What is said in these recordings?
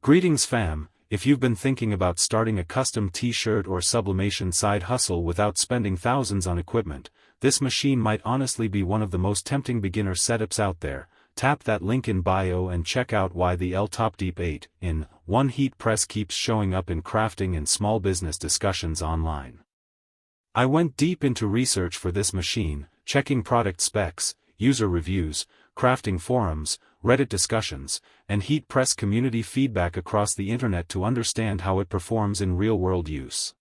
Greetings fam, if you've been thinking about starting a custom t-shirt or sublimation side hustle without spending thousands on equipment, this machine might honestly be one of the most tempting beginner setups out there. Tap that link in bio and check out why the Topdeep 8-in-1 heat press keeps showing up in crafting and small business discussions online. I went deep into research for this machine, checking product specs, user reviews, crafting forums, Reddit discussions, and heat press community feedback across the internet to understand how it performs in real-world use.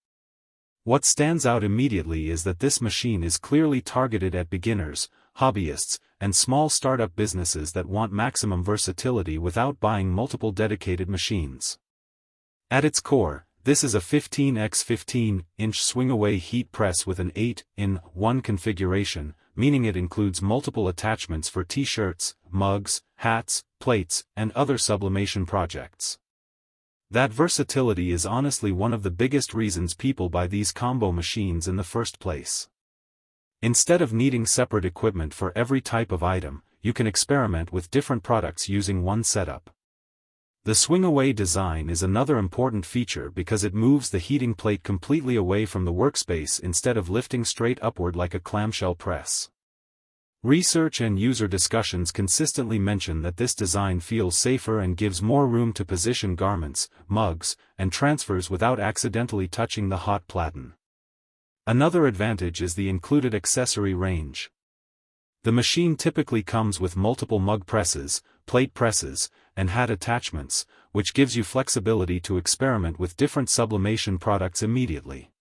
What stands out immediately is that this machine is clearly targeted at beginners, hobbyists, and small startup businesses that want maximum versatility without buying multiple dedicated machines. At its core, this is a 15x15-inch swing-away heat press with an 8-in-1 configuration, meaning it includes multiple attachments for t-shirts, mugs, hats, plates, and other sublimation projects. That versatility is honestly one of the biggest reasons people buy these combo machines in the first place. Instead of needing separate equipment for every type of item, you can experiment with different products using one setup. The swing-away design is another important feature because it moves the heating plate completely away from the workspace instead of lifting straight upward like a clamshell press. Research and user discussions consistently mention that this design feels safer and gives more room to position garments, mugs, and transfers without accidentally touching the hot platen. Another advantage is the included accessory range. The machine typically comes with multiple mug presses, plate presses, and hat attachments, which gives you flexibility to experiment with different sublimation products immediately.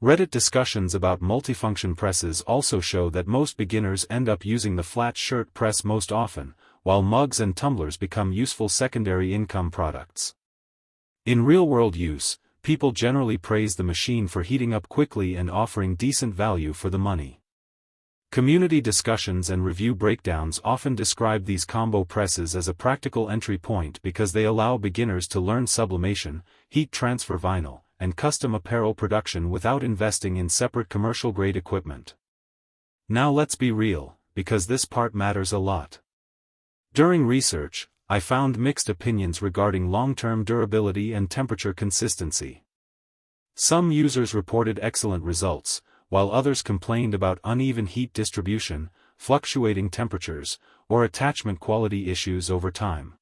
Reddit discussions about multifunction presses also show that most beginners end up using the flat shirt press most often, while mugs and tumblers become useful secondary income products. In real-world use, people generally praise the machine for heating up quickly and offering decent value for the money. Community discussions and review breakdowns often describe these combo presses as a practical entry point because they allow beginners to learn sublimation, heat transfer vinyl, and custom apparel production without investing in separate commercial-grade equipment. Now let's be real, because this part matters a lot. During research, I found mixed opinions regarding long-term durability and temperature consistency. Some users reported excellent results, while others complained about uneven heat distribution, fluctuating temperatures, or attachment quality issues over time.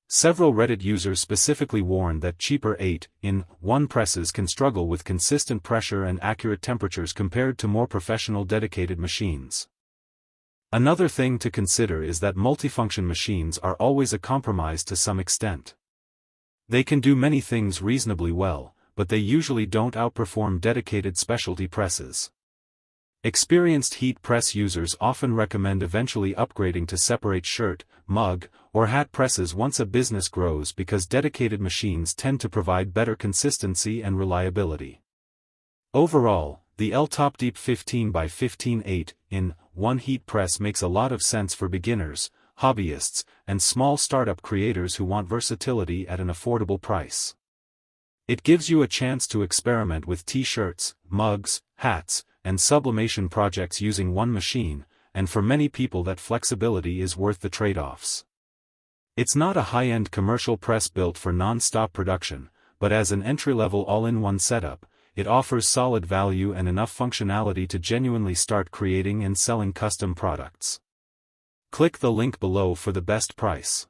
Several Reddit users specifically warned that cheaper 8-in-1 presses can struggle with consistent pressure and accurate temperatures compared to more professional dedicated machines. Another thing to consider is that multifunction machines are always a compromise to some extent. They can do many things reasonably well, but they usually don't outperform dedicated specialty presses. Experienced heat press users often recommend eventually upgrading to separate shirt, mug, or hat presses once a business grows because dedicated machines tend to provide better consistency and reliability. Overall, the Topdeep 15x15 8-in-1 heat press makes a lot of sense for beginners, hobbyists, and small startup creators who want versatility at an affordable price. It gives you a chance to experiment with t-shirts, mugs, hats, and sublimation projects using one machine, and for many people that flexibility is worth the trade-offs. It's not a high-end commercial press built for non-stop production, but as an entry-level all-in-one setup, it offers solid value and enough functionality to genuinely start creating and selling custom products. Click the link below for the best price.